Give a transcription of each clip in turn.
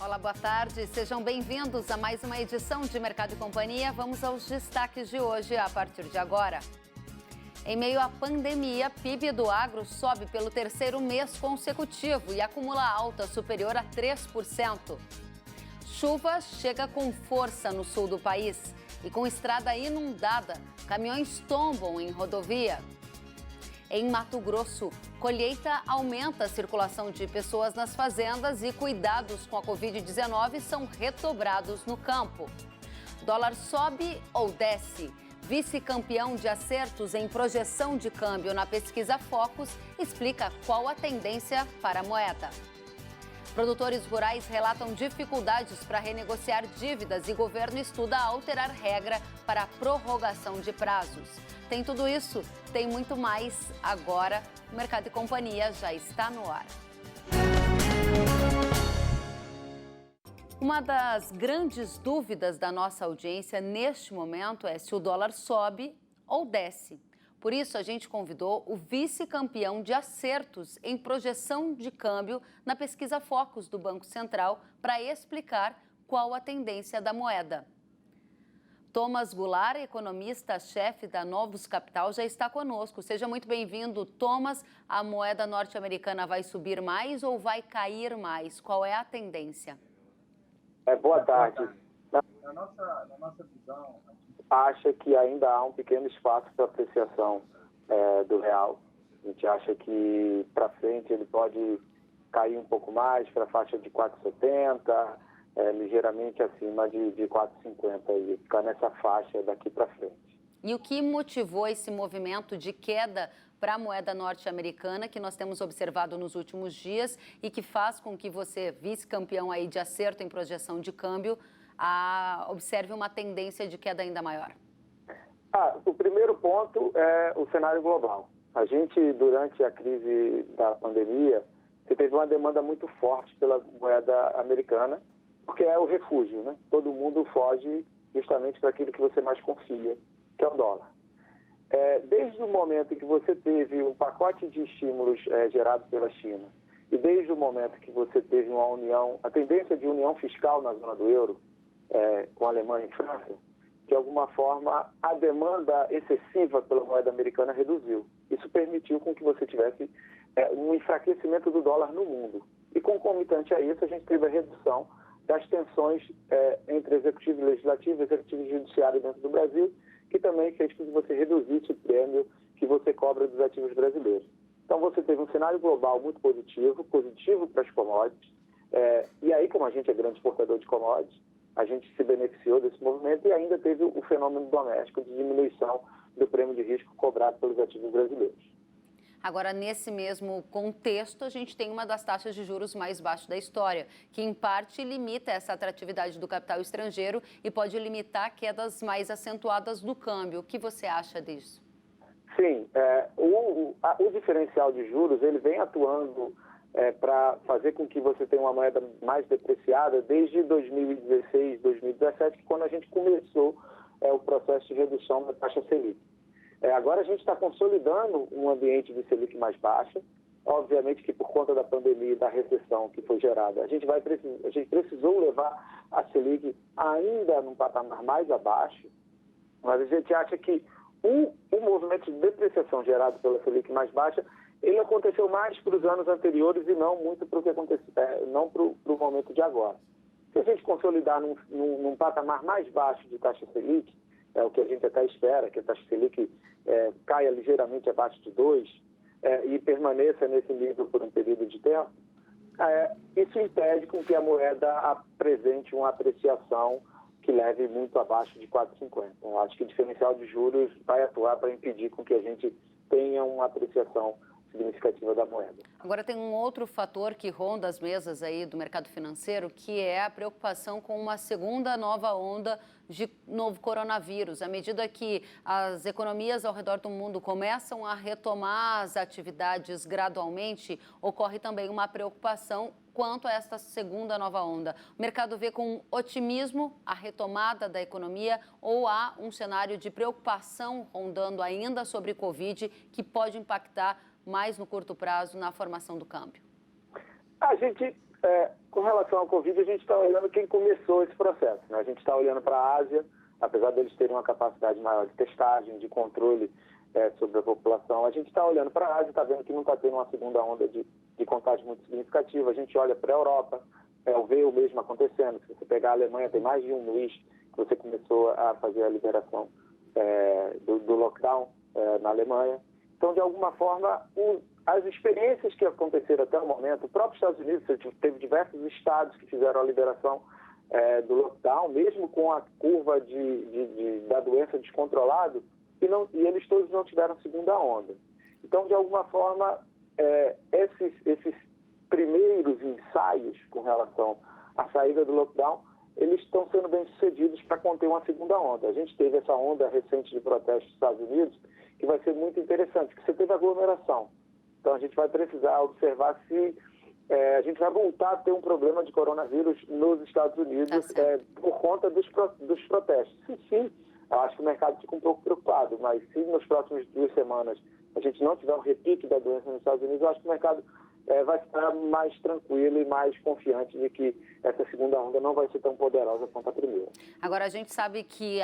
Olá, boa tarde. Sejam bem-vindos a mais uma edição de Mercado e Companhia. Vamos aos destaques de hoje a partir de agora. Em meio à pandemia, PIB do agro sobe pelo terceiro mês consecutivo e acumula alta superior a 3%. Chuva chega com força no sul do país e com estrada inundada, caminhões tombam em rodovia. Em Mato Grosso, colheita aumenta a circulação de pessoas nas fazendas e cuidados com a Covid-19 são redobrados no campo. Dólar sobe ou desce? Vice-campeão de acertos em projeção de câmbio na pesquisa Focus explica qual a tendência para a moeda. Produtores rurais relatam dificuldades para renegociar dívidas e governo estuda alterar regra para a prorrogação de prazos. Tem tudo isso, tem muito mais. Agora, o Mercado e Companhia já está no ar. Uma das grandes dúvidas da nossa audiência neste momento é se o dólar sobe ou desce. Por isso, a gente convidou o vice-campeão de acertos em projeção de câmbio na pesquisa Focus do Banco Central para explicar qual a tendência da moeda. Thomas Goulart, economista-chefe da Novus Capital, já está conosco. Seja muito bem-vindo, Thomas. A moeda norte-americana vai subir mais ou vai cair mais? Qual é a tendência? Boa tarde. Na nossa visão, a gente acha que ainda há um pequeno espaço para apreciação do real. A gente acha que para frente ele pode cair um pouco mais para a faixa de 4,70, ligeiramente acima de 4,50 e ficar nessa faixa daqui para frente. E o que motivou esse movimento de queda para a moeda norte-americana que nós temos observado nos últimos dias e que faz com que você, vice-campeão aí de acerto em projeção de câmbio, observe uma tendência de queda ainda maior? O primeiro ponto é o cenário global. A gente, durante a crise da pandemia, teve uma demanda muito forte pela moeda americana, porque é o refúgio, né? Todo mundo foge justamente para aquilo que você mais confia, que é o dólar. Desde o momento em que você teve um pacote de estímulos gerado pela China e desde o momento que você teve a tendência de união fiscal na zona do euro, com a Alemanha e França, de alguma forma a demanda excessiva pela moeda americana reduziu. Isso permitiu com que você tivesse um enfraquecimento do dólar no mundo. E concomitante a isso, a gente teve a redução das tensões entre executivo e legislativo, executivo e judiciário dentro do Brasil, que também fez com que você reduzisse o prêmio que você cobra dos ativos brasileiros. Então você teve um cenário global muito positivo para as commodities, e aí, como a gente é grande exportador de commodities, a gente se beneficiou desse movimento e ainda teve o fenômeno doméstico de diminuição do prêmio de risco cobrado pelos ativos brasileiros. Agora, nesse mesmo contexto, a gente tem uma das taxas de juros mais baixas da história, que em parte limita essa atratividade do capital estrangeiro e pode limitar quedas mais acentuadas do câmbio. O que você acha disso? Sim, o diferencial de juros ele vem atuando para fazer com que você tenha uma moeda mais depreciada desde 2016, 2017, quando a gente começou o processo de redução da taxa Selic. Agora a gente está consolidando um ambiente de Selic mais baixa. Obviamente que por conta da pandemia e da recessão que foi gerada, a gente precisou levar a Selic ainda num patamar mais abaixo, mas a gente acha que o movimento de depreciação gerado pela Selic mais baixa, ele aconteceu mais para os anos anteriores e não muito para o que aconteceu, não para o momento de agora. Se a gente consolidar num patamar mais baixo de taxa Selic, é o que a gente até espera, que a taxa Selic caia ligeiramente abaixo de 2 e permaneça nesse nível por um período de tempo, isso impede com que a moeda apresente uma apreciação que leve muito abaixo de 4,50. Então, acho que o diferencial de juros vai atuar para impedir com que a gente tenha uma apreciação significativa da moeda. Agora tem um outro fator que ronda as mesas aí do mercado financeiro, que é a preocupação com uma segunda nova onda de novo coronavírus. À medida que as economias ao redor do mundo começam a retomar as atividades gradualmente, ocorre também uma preocupação quanto a esta segunda nova onda. O mercado vê com otimismo a retomada da economia ou há um cenário de preocupação rondando ainda sobre Covid que pode impactar mais no curto prazo na formação do câmbio? A gente Com relação ao Covid, a gente está olhando quem começou esse processo, né? A gente está olhando para a Ásia, apesar deles terem uma capacidade maior de testagem, de controle sobre a população. A gente está olhando para a Ásia, está vendo que não está tendo uma segunda onda de contágio muito significativa. A gente olha para a Europa, vê o mesmo acontecendo. Se você pegar a Alemanha, tem mais de um mês que você começou a fazer a liberação do lockdown na Alemanha. Então, de alguma forma, as experiências que aconteceram até o momento, o próprio Estados Unidos teve diversos estados que fizeram a liberação do lockdown, mesmo com a curva da doença descontrolada, e eles todos não tiveram segunda onda. Então, de alguma forma, esses primeiros ensaios com relação à saída do lockdown, eles estão sendo bem sucedidos para conter uma segunda onda. A gente teve essa onda recente de protestos nos Estados Unidos, que vai ser muito interessante, porque você teve aglomeração. Então, a gente vai precisar observar se a gente vai voltar a ter um problema de coronavírus nos Estados Unidos por conta dos protestos. Sim, eu acho que o mercado fica um pouco preocupado, mas se nas próximas 2 semanas a gente não tiver um repique da doença nos Estados Unidos, eu acho que o mercado vai estar mais tranquilo e mais confiante de que essa segunda onda não vai ser tão poderosa quanto a primeira. Agora, a gente sabe que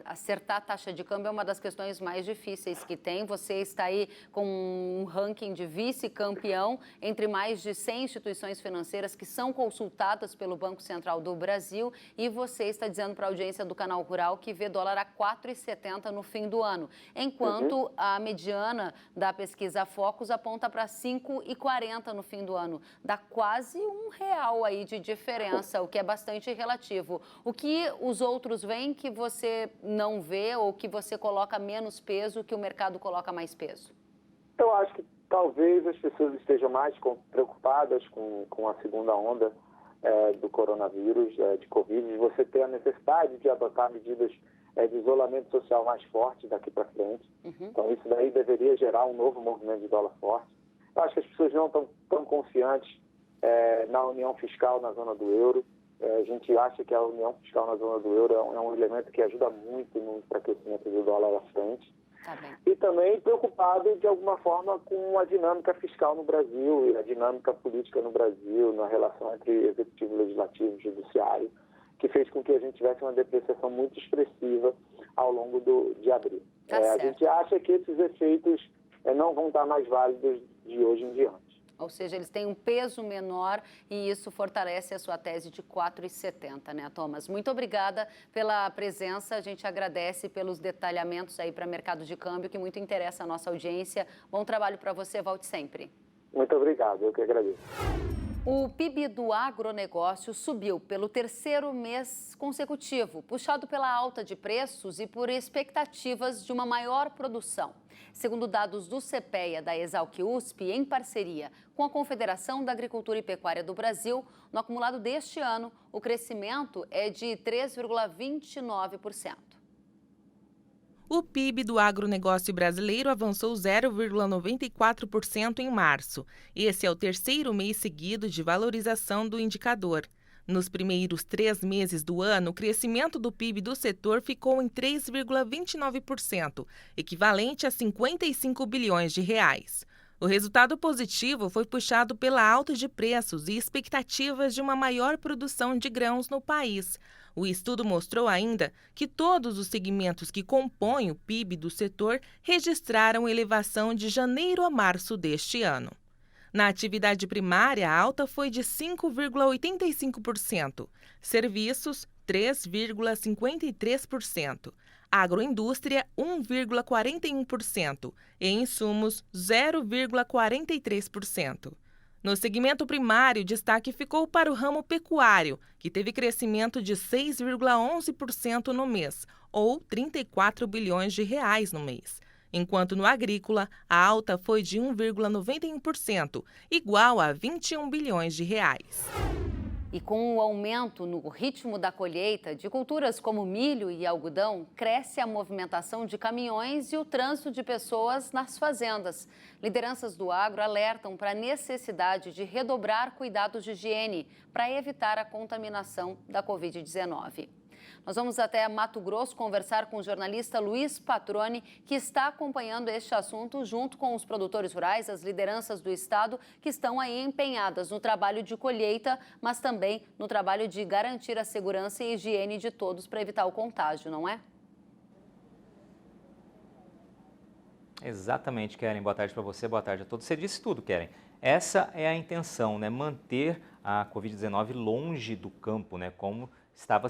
acertar a taxa de câmbio é uma das questões mais difíceis que tem. Você está aí com um ranking de vice-campeão entre mais de 100 instituições financeiras que são consultadas pelo Banco Central do Brasil, e você está dizendo para a audiência do Canal Rural que vê dólar a 4,70 no fim do ano, enquanto a mediana da pesquisa Focus aponta para 5,40 no fim do ano. Dá quase R$1 aí de diferença, o que é bastante relativo. O que os outros veem que você não vê, ou que você coloca menos peso, que o mercado coloca mais peso? Eu acho que talvez as pessoas estejam mais preocupadas com a segunda onda do coronavírus, de Covid, você ter a necessidade de adotar medidas de isolamento social mais forte daqui para frente. Então, isso daí deveria gerar um novo movimento de dólar forte. Eu acho que as pessoas não estão tão confiantes na união fiscal na zona do euro. A gente acha que a união fiscal na zona do euro é um elemento que ajuda muito no enfraquecimento do dólar à frente. Tá bem. E também preocupado, de alguma forma, com a dinâmica fiscal no Brasil e a dinâmica política no Brasil, na relação entre executivo, legislativo e judiciário, que fez com que a gente tivesse uma depreciação muito expressiva ao longo de abril. A gente acha que esses efeitos não vão estar mais válidos de hoje em diante. Ou seja, eles têm um peso menor e isso fortalece a sua tese de 4,70, né, Thomas? Muito obrigada pela presença, a gente agradece pelos detalhamentos aí para mercado de câmbio, que muito interessa a nossa audiência. Bom trabalho para você, volte sempre. Muito obrigado, eu que agradeço. O PIB do agronegócio subiu pelo 3º mês consecutivo, puxado pela alta de preços e por expectativas de uma maior produção. Segundo dados do CPEA da Exalc-USP, em parceria com a Confederação da Agricultura e Pecuária do Brasil, no acumulado deste ano, o crescimento é de 3,29%. O PIB do agronegócio brasileiro avançou 0,94% em março. Esse é o 3º mês seguido de valorização do indicador. Nos primeiros 3 meses do ano, o crescimento do PIB do setor ficou em 3,29%, equivalente a 55 bilhões de reais. O resultado positivo foi puxado pela alta de preços e expectativas de uma maior produção de grãos no país. O estudo mostrou ainda que todos os segmentos que compõem o PIB do setor registraram elevação de janeiro a março deste ano. Na atividade primária, a alta foi de 5,85%, serviços 3,53%, agroindústria 1,41% e insumos 0,43%. No segmento primário, destaque ficou para o ramo pecuário, que teve crescimento de 6,11% no mês, ou 34 bilhões de reais no mês. Enquanto no agrícola, a alta foi de 1,91%, igual a 21 bilhões de reais. E com o aumento no ritmo da colheita de culturas como milho e algodão, cresce a movimentação de caminhões e o trânsito de pessoas nas fazendas. Lideranças do agro alertam para a necessidade de redobrar cuidados de higiene para evitar a contaminação da Covid-19. Nós vamos até Mato Grosso conversar com o jornalista Luiz Patroni, que está acompanhando este assunto junto com os produtores rurais, as lideranças do estado, que estão aí empenhadas no trabalho de colheita, mas também no trabalho de garantir a segurança e higiene de todos para evitar o contágio, não é? Exatamente, Keren. Boa tarde para você, boa tarde a todos. Você disse tudo, Keren. Essa é a intenção, né? Manter a Covid-19 longe do campo, né? Como estava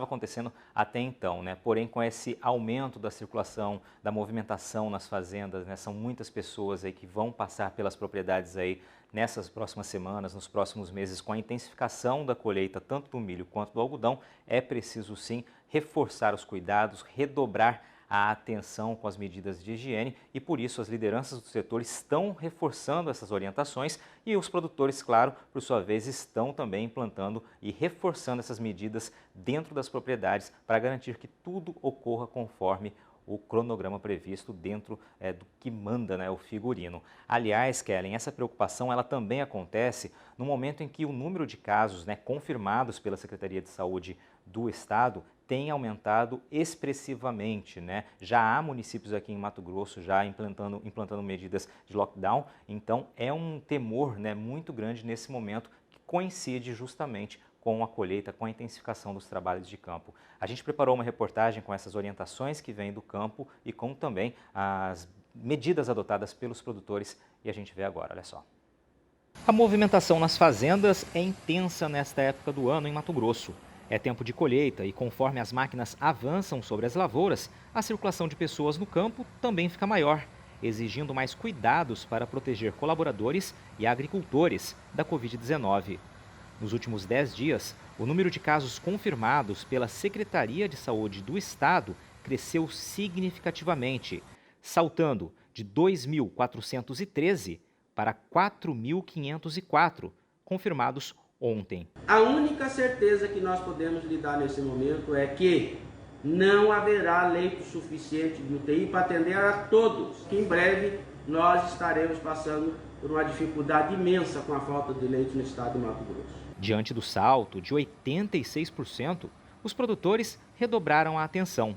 acontecendo até então, né? Porém, com esse aumento da circulação, da movimentação nas fazendas, né? São muitas pessoas aí que vão passar pelas propriedades aí nessas próximas semanas, nos próximos meses, com a intensificação da colheita, tanto do milho quanto do algodão, é preciso sim reforçar os cuidados, redobrar a atenção com as medidas de higiene e, por isso, as lideranças do setor estão reforçando essas orientações e os produtores, claro, por sua vez, estão também implantando e reforçando essas medidas dentro das propriedades para garantir que tudo ocorra conforme o cronograma previsto dentro do que manda, né, o figurino. Aliás, Kellen, essa preocupação ela também acontece no momento em que o número de casos, né, confirmados pela Secretaria de Saúde do Estado tem aumentado expressivamente, né? Já há municípios aqui em Mato Grosso já implantando medidas de lockdown, então é um temor, né, muito grande nesse momento que coincide justamente com a colheita, com a intensificação dos trabalhos de campo. A gente preparou uma reportagem com essas orientações que vêm do campo e com também as medidas adotadas pelos produtores e a gente vê agora, olha só. A movimentação nas fazendas é intensa nesta época do ano em Mato Grosso. É tempo de colheita e conforme as máquinas avançam sobre as lavouras, a circulação de pessoas no campo também fica maior, exigindo mais cuidados para proteger colaboradores e agricultores da Covid-19. Nos últimos 10 dias, o número de casos confirmados pela Secretaria de Saúde do Estado cresceu significativamente, saltando de 2.413 para 4.504 confirmados ontem. A única certeza que nós podemos lhe dar nesse momento é que não haverá leito suficiente de UTI para atender a todos. Que em breve nós estaremos passando por uma dificuldade imensa com a falta de leitos no estado de Mato Grosso. Diante do salto de 86%, os produtores redobraram a atenção.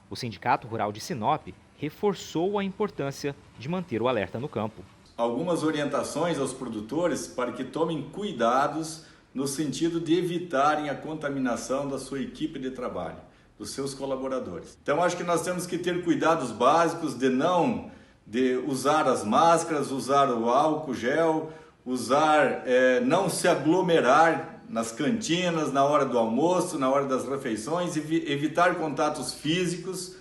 O Sindicato Rural de Sinop reforçou a importância de manter o alerta no campo. Algumas orientações aos produtores para que tomem cuidados no sentido de evitarem a contaminação da sua equipe de trabalho, dos seus colaboradores. Então acho que nós temos que ter cuidados básicos de usar as máscaras, usar o álcool gel, não se aglomerar nas cantinas, na hora do almoço, na hora das refeições, evitar contatos físicos,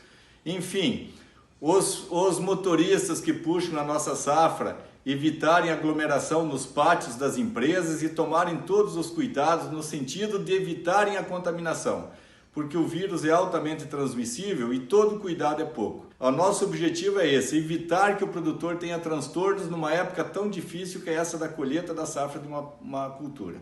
enfim, os motoristas que puxam na nossa safra evitarem aglomeração nos pátios das empresas e tomarem todos os cuidados no sentido de evitarem a contaminação, porque o vírus é altamente transmissível e todo cuidado é pouco. O nosso objetivo é esse, evitar que o produtor tenha transtornos numa época tão difícil que é essa da colheita da safra de uma cultura.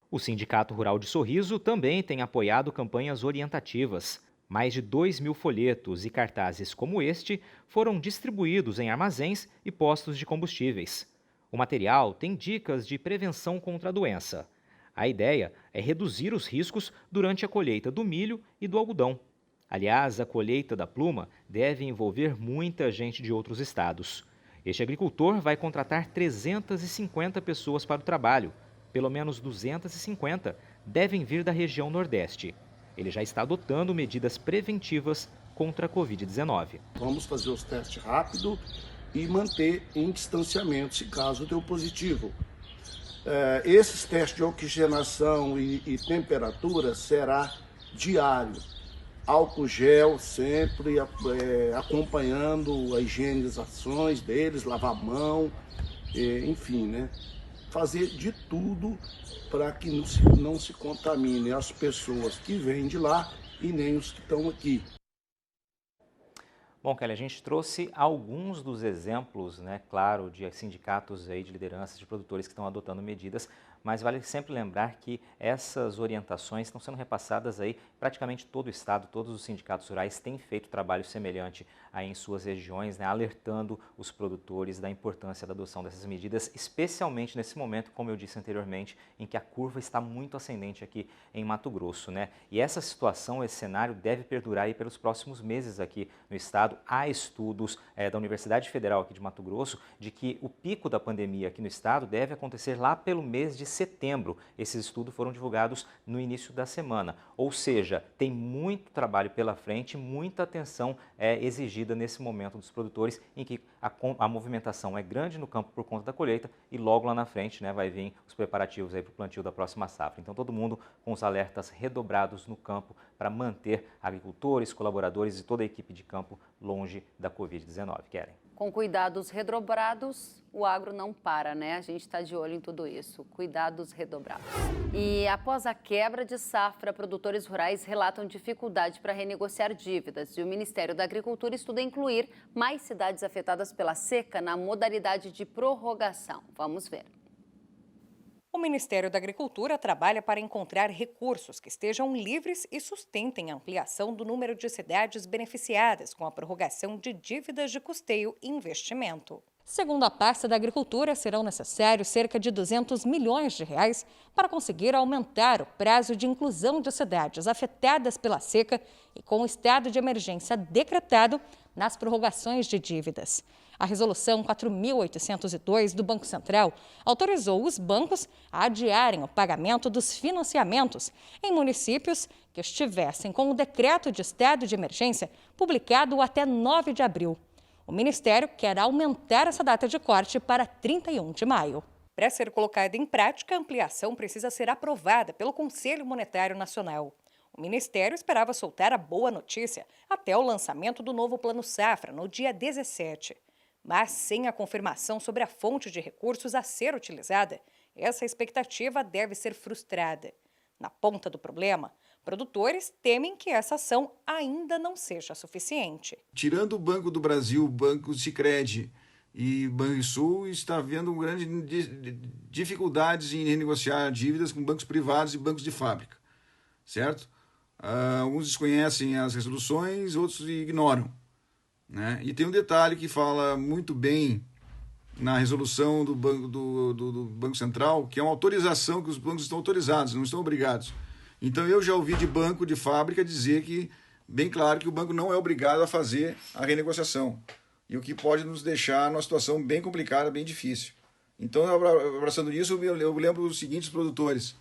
O Sindicato Rural de Sorriso também tem apoiado campanhas orientativas. Mais de 2.000 folhetos e cartazes como este foram distribuídos em armazéns e postos de combustíveis. O material tem dicas de prevenção contra a doença. A ideia é reduzir os riscos durante a colheita do milho e do algodão. Aliás, a colheita da pluma deve envolver muita gente de outros estados. Este agricultor vai contratar 350 pessoas para o trabalho. Pelo menos 250 devem vir da região Nordeste. Ele já está adotando medidas preventivas contra a Covid-19. Vamos fazer os testes rápido e manter em distanciamento se caso deu positivo. Esses testes de oxigenação e temperatura será diário. Álcool gel sempre acompanhando as higienizações deles, lavar a mão, enfim, né? Fazer de tudo para que não se contamine as pessoas que vêm de lá e nem os que estão aqui. Bom, Kelly, a gente trouxe alguns dos exemplos, né, claro, de sindicatos aí, de lideranças, de produtores que estão adotando medidas, mas vale sempre lembrar que essas orientações estão sendo repassadas aí praticamente todo o estado, todos os sindicatos rurais têm feito trabalho semelhante aí em suas regiões, né, alertando os produtores da importância da adoção dessas medidas, especialmente nesse momento, como eu disse anteriormente, em que a curva está muito ascendente aqui em Mato Grosso, né? E essa situação, esse cenário deve perdurar aí pelos próximos meses aqui no estado. Há estudos da Universidade Federal aqui de Mato Grosso de que o pico da pandemia aqui no estado deve acontecer lá pelo mês de setembro. Esses estudos foram divulgados no início da semana, ou seja, tem muito trabalho pela frente, muita atenção é exigida nesse momento dos produtores, em que a movimentação é grande no campo por conta da colheita e logo lá na frente, né, vai vir os preparativos aí para o plantio da próxima safra. Então todo mundo com os alertas redobrados no campo para manter agricultores, colaboradores e toda a equipe de campo longe da Covid-19. Keren. Com cuidados redobrados, o agro não para, né? A gente está de olho em tudo isso. Cuidados redobrados. E após a quebra de safra, produtores rurais relatam dificuldade para renegociar dívidas. E o Ministério da Agricultura estuda incluir mais cidades afetadas pela seca na modalidade de prorrogação. Vamos ver. O Ministério da Agricultura trabalha para encontrar recursos que estejam livres e sustentem a ampliação do número de cidades beneficiadas com a prorrogação de dívidas de custeio e investimento. Segundo a pasta da Agricultura, serão necessários cerca de 200 milhões de reais para conseguir aumentar o prazo de inclusão de cidades afetadas pela seca e com o estado de emergência decretado nas prorrogações de dívidas. A Resolução 4.802 do Banco Central autorizou os bancos a adiarem o pagamento dos financiamentos em municípios que estivessem com o decreto de estado de emergência publicado até 9 de abril. O Ministério quer aumentar essa data de corte para 31 de maio. Para ser colocada em prática, a ampliação precisa ser aprovada pelo Conselho Monetário Nacional. O Ministério esperava soltar a boa notícia até o lançamento do novo Plano Safra, no dia 17. Mas, sem a confirmação sobre a fonte de recursos a ser utilizada, essa expectativa deve ser frustrada. Na ponta do problema, produtores temem que essa ação ainda não seja suficiente. Tirando o Banco do Brasil, o Banco Sicredi e Banrisul, está havendo grandes dificuldades em renegociar dívidas com bancos privados e bancos de fábrica, certo? Alguns desconhecem as resoluções, outros ignoram. Né? E tem um detalhe que fala muito bem na resolução do Banco Central, que é uma autorização que os bancos estão autorizados, não estão obrigados. Então eu já ouvi de banco de fábrica dizer que, bem claro, que o banco não é obrigado a fazer a renegociação. E o que pode nos deixar numa situação bem complicada, bem difícil. Então, abraçando isso, eu lembro os seguintes produtores,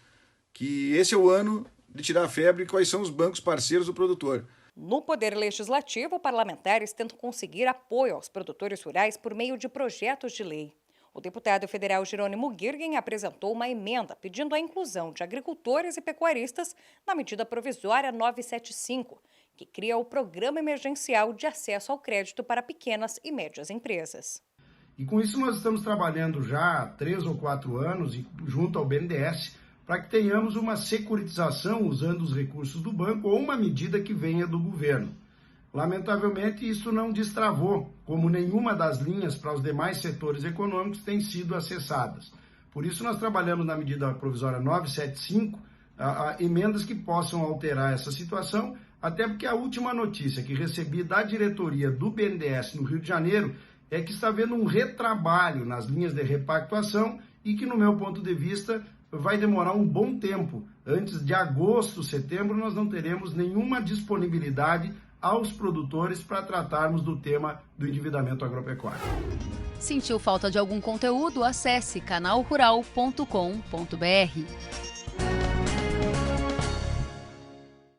que esse é o ano de tirar a febre e quais são os bancos parceiros do produtor. No Poder Legislativo, parlamentares tentam conseguir apoio aos produtores rurais por meio de projetos de lei. O deputado federal Jerônimo Girgen apresentou uma emenda pedindo a inclusão de agricultores e pecuaristas na medida provisória 975, que cria o Programa Emergencial de Acesso ao Crédito para Pequenas e Médias Empresas. E com isso nós estamos trabalhando já há 3 ou 4 anos junto ao BNDES para que tenhamos uma securitização usando os recursos do banco ou uma medida que venha do governo. Lamentavelmente, isso não destravou, como nenhuma das linhas para os demais setores econômicos tem sido acessadas. Por isso, nós trabalhamos na medida provisória 975, emendas que possam alterar essa situação, até porque a última notícia que recebi da diretoria do BNDES no Rio de Janeiro é que está havendo um retrabalho nas linhas de repactuação e que, no meu ponto de vista, vai demorar um bom tempo. Antes de agosto, setembro, nós não teremos nenhuma disponibilidade aos produtores para tratarmos do tema do endividamento agropecuário. Sentiu falta de algum conteúdo? Acesse canalrural.com.br.